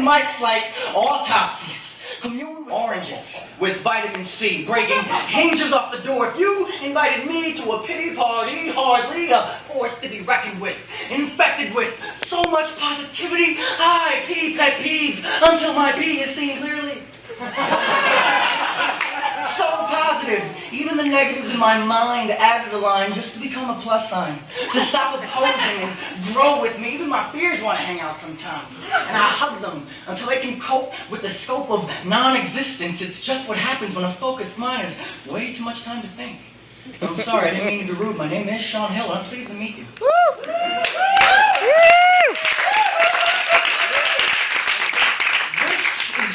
Mics like autopsies, commune oranges with vitamin C, breaking hinges off the door. If you invited me to a pity party, hardly a force to be reckoned with, infected with so much positivity, I pee pet peeves until my pee is seen clearly. So positive, even the negatives in my mind added a line just to become a plus sign, to stop opposing and grow with me. Even my fears want to hang out sometimes, and I hug them until they can cope with the scope of non-existence. It's just what happens when a focused mind has way too much time to think. I'm sorry, I didn't mean to be rude. My name is Sean Hill, and I'm pleased to meet you.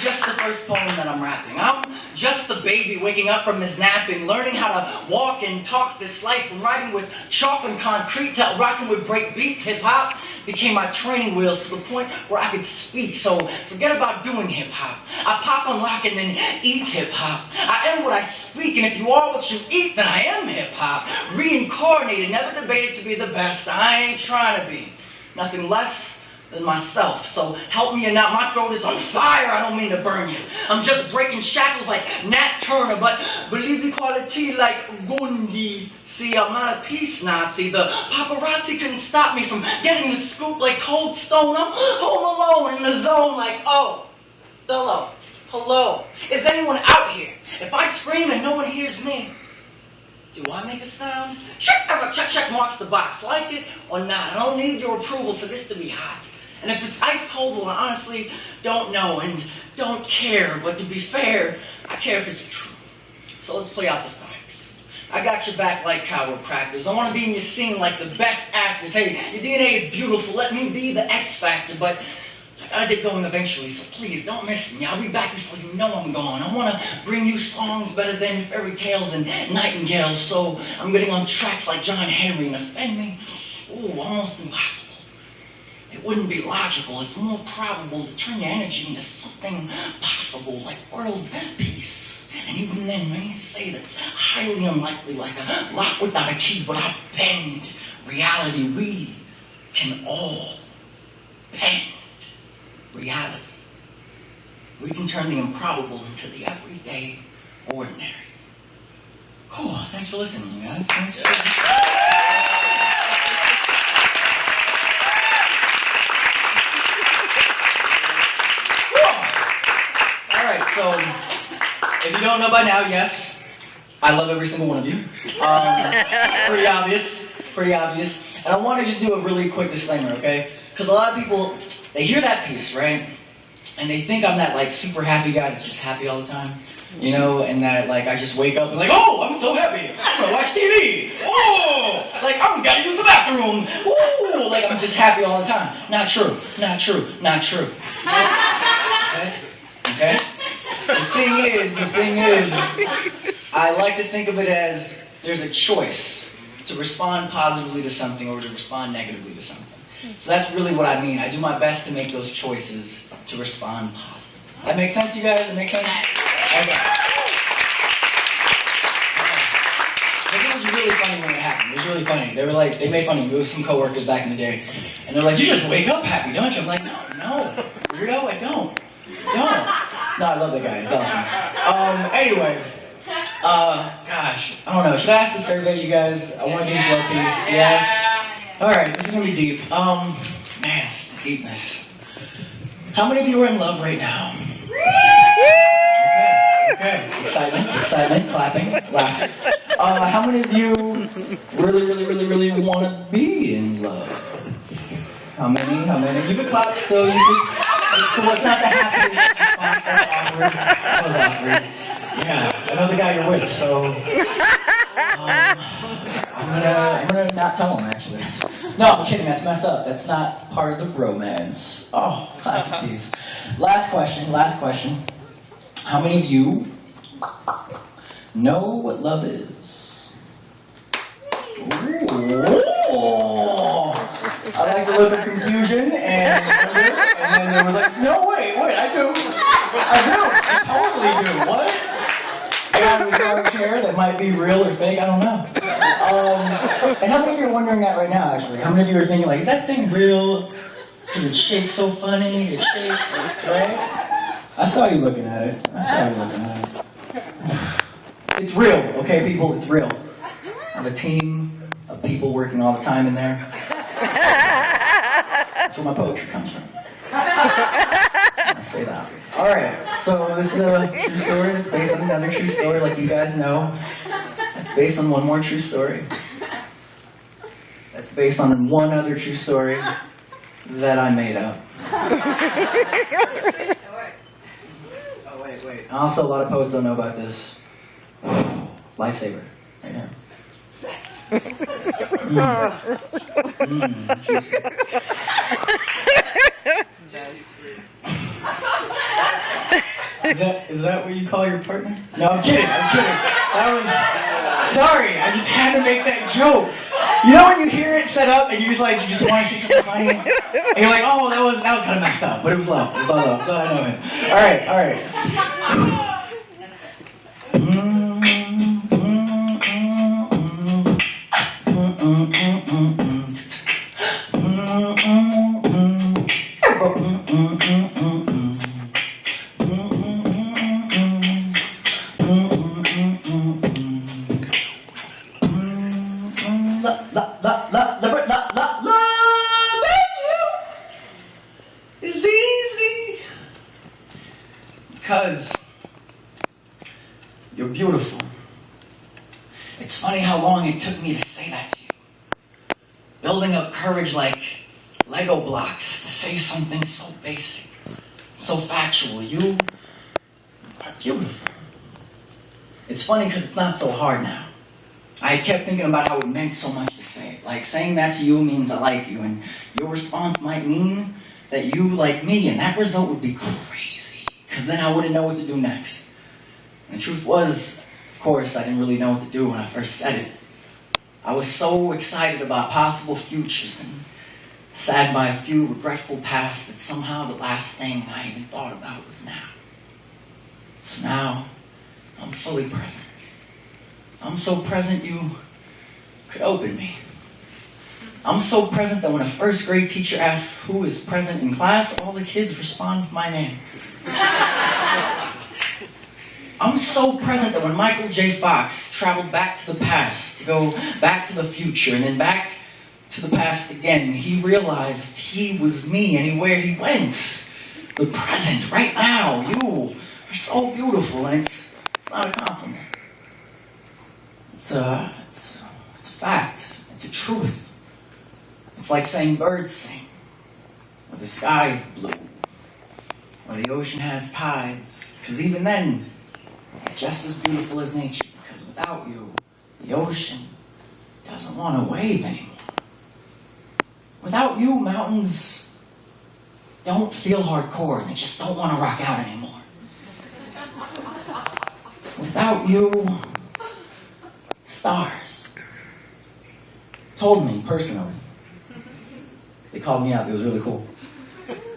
Just the first poem that I'm rapping. I'm just the baby waking up from his napping, learning how to walk and talk this life, from riding with chalk and concrete to rocking with break beats. Hip-hop became my training wheels to the point where I could speak, so forget about doing hip-hop. I pop, unlock, and then eat hip-hop. I am what I speak, and if you are what you eat, then I am hip-hop. Reincarnated, never debated to be the best. I ain't trying to be. Nothing less than myself, so help me or not, my throat is on fire. I don't mean to burn you. I'm just breaking shackles like Nat Turner, but believe equality like Gandhi. See, I'm not a peace Nazi. The paparazzi couldn't stop me from getting the scoop like Cold Stone. I'm home alone in the zone like, oh, hello. Is anyone out here? If I scream and no one hears me, do I make a sound? Check marks the box. Like it or not. I don't need your approval for this to be hot. And if it's ice cold, well, I honestly don't know and don't care. But to be fair, I care if it's true. So let's play out the facts. I got your back like chiropractors. I want to be in your scene like the best actors. Hey, your DNA is beautiful. Let me be the X factor. But I gotta get going eventually, so please don't miss me. I'll be back before you know I'm gone. I wanna bring you songs better than fairy tales and nightingales, so I'm getting on tracks like John Henry, and offend me, ooh, almost impossible. It wouldn't be logical. It's more probable to turn your energy into something possible, like world peace. And even then, many say that's highly unlikely, like a lock without a key, but I bend reality. We can all bend reality. We can turn the improbable into the everyday ordinary. Whew, thanks for listening, you guys. Thanks Alright, so if you don't know by now, yes, I love every single one of you. Pretty obvious. And I want to just do a really quick disclaimer, okay? Because a lot of people, they hear that piece, right? And they think I'm that, like, super happy guy that's just happy all the time. You know, and that, like, I just wake up and like, oh, I'm so happy. I'm going to watch TV. Oh, like, I'm going to use the bathroom. Ooh, like, I'm just happy all the time. Not true. Okay? The thing is, I like to think of it as there's a choice to respond positively to something or to respond negatively to something. So that's really what I mean. I do my best to make those choices to respond positively. That makes sense, you guys? That makes sense? Okay. It was really funny when it happened. It was really funny. They were like, they made fun of me. It was some coworkers back in the day. And they're like, you just wake up happy, don't you? I'm like, no, weirdo, I don't. No, I love the guy. He's awesome. Anyway, gosh, I don't know. Should I ask the survey, you guys? I want these low keys. Yeah? All right, this is going to be deep. Man, it's the deepness. How many of you are in love right now? Okay. Excitement, clapping, laughter. How many of you really want to be in love? How many? You can clap still. You can. It's cool. It's not the happiest response. That was awkward. Yeah, I know the guy you're with, so I'm gonna not tell him actually. No, I'm kidding. That's messed up. That's not part of the romance. Oh, classic piece. Last question. How many of you know what love is? Ooh. I like the look of confusion and then there was like, no, wait, I do. I totally do. What? I got a dark hair that might be real or fake, I don't know. And how many of you are wondering that right now, actually? How many of you are thinking, like, is that thing real? Because it shakes so funny, it shakes, right? I saw you looking at it. It's real, okay, people? It's real. I have a team of people working all the time in there. That's where my poetry comes from. I say that. Alright, so this is a true story. It's based on another true story, like you guys know. It's based on one more true story. That's based on one other true story that I made up. Oh, wait. Also, a lot of poets don't know about this. Lifesaver, right now. Is that what you call your partner? No, I'm kidding. Sorry, I just had to make that joke. You know when you hear it set up and you just want to say something funny? And you're like, oh, that was kind of messed up, but it was love. It was all love. So I know it. All right. Is easy because you're beautiful. It's funny how long it took me to say that to you. Building up courage like Lego blocks to say something so basic, so factual. You are beautiful. It's funny because it's not so hard now. I kept thinking about how it meant so much to say it. Like, saying that to you means I like you, and your response might mean that you like me, and that result would be crazy, because then I wouldn't know what to do next. And the truth was, of course, I didn't really know what to do when I first said it. I was so excited about possible futures and sad by a few regretful pasts that somehow the last thing I even thought about was now. So now, I'm fully present. I'm so present you could open me. I'm so present that when a first grade teacher asks who is present in class, all the kids respond with my name. I'm so present that when Michael J. Fox traveled back to the past to go back to the future and then back to the past again, he realized he was me anywhere he went. The present, right now, you are so beautiful, and it's not a compliment. It's a fact. It's a truth. It's like saying birds sing, or the sky's blue, or the ocean has tides. Because even then, it's just as beautiful as nature. Because without you, the ocean doesn't want to wave anymore. Without you, mountains don't feel hardcore and they just don't want to rock out anymore. Without you, stars told me personally. They called me up. It was really cool.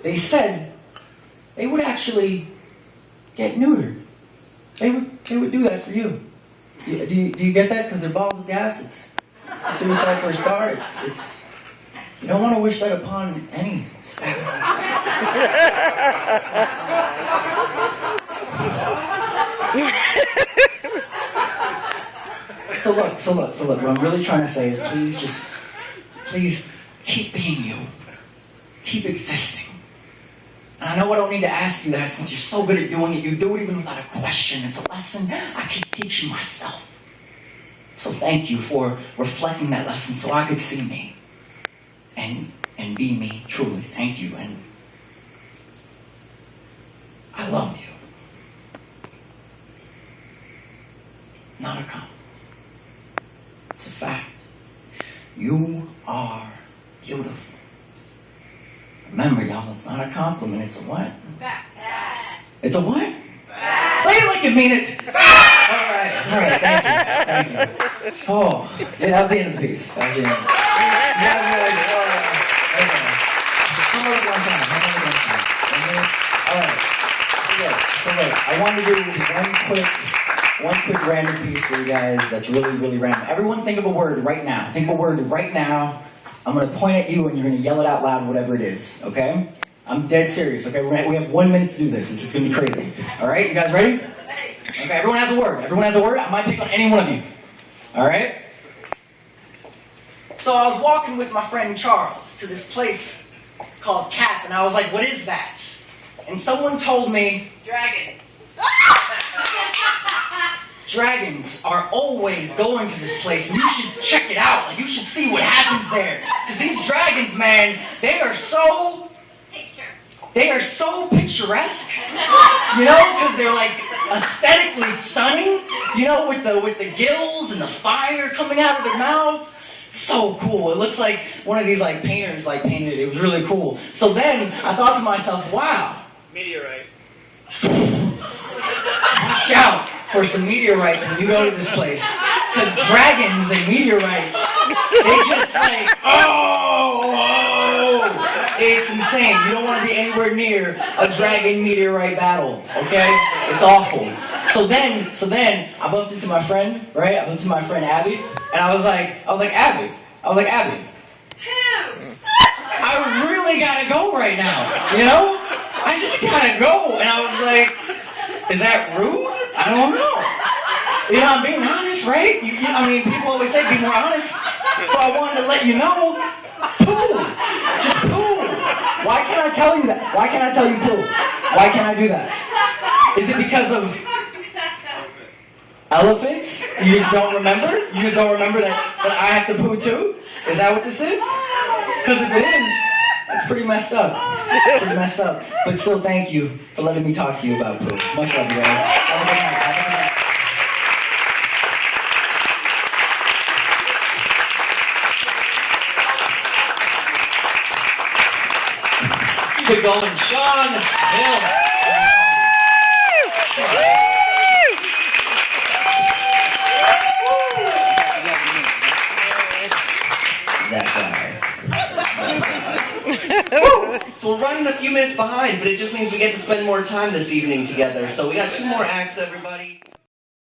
They said they would actually get neutered. They would do that for you. Do you get that? Because they're balls of gas. It's suicide for a star. It's you don't want to wish that upon any star. So look. What I'm really trying to say is please keep being you. Keep existing. And I know I don't need to ask you that since you're so good at doing it. You do it even without a question. It's a lesson I keep teaching myself. So thank you for reflecting that lesson so I could see me and be me truly. Thank you. And I love you. Not a compliment. It's a fact. You are beautiful. Remember, y'all, it's not a compliment. It's a what? Fact. It's a what? Fact. Say it like you mean it. All right. Thank you. Oh, yeah, that was the end of the piece. That was the end. Come over one time. All right. So wait. I want to do one quick random piece for you guys that's really, really random. Everyone think of a word right now. Think of a word right now. I'm going to point at you and you're going to yell it out loud, whatever it is, okay? I'm dead serious, okay? We have 1 minute to do this. It's going to be crazy. All right? You guys ready? Okay, everyone has a word. I might pick on any one of you. All right? So I was walking with my friend Charles to this place called Cap, and I was like, what is that? And someone told me... Dragon. Dragons are always going to this place, and you should check it out. Like, you should see what happens there. Because these dragons, man, they are so picturesque. You know, because they're like aesthetically stunning. You know, with the gills and the fire coming out of their mouth. So cool. It looks like one of these like painters like painted it. It was really cool. So then I thought to myself, wow. Meteorite. Watch out for some meteorites when you go to this place. Because dragons and meteorites, they just like, oh, it's insane. You don't want to be anywhere near a dragon meteorite battle, okay? It's awful. So then I bumped into my friend, right? I bumped into my friend Abby, and I was like, Abby. Who? I really gotta go right now, you know? I just gotta go. And I was like, is that rude? I don't know. You know, I'm being honest, right? I mean, people always say be more honest. So I wanted to let you know, poo. Just poo. Why can't I tell you that? Why can't I tell you poo? Why can't I do that? Is it because of elephants? You just don't remember? You just don't remember that I have to poo too? Is that what this is? Because if it is, it's pretty messed up. It's pretty messed up. But still, thank you for letting me talk to you about poo. Much love, you guys. Have a good night. Have a good night. Keep going, Sean Hill. That guy. So we're running a few minutes behind, but it just means we get to spend more time this evening together. So we got 2 more acts, everybody.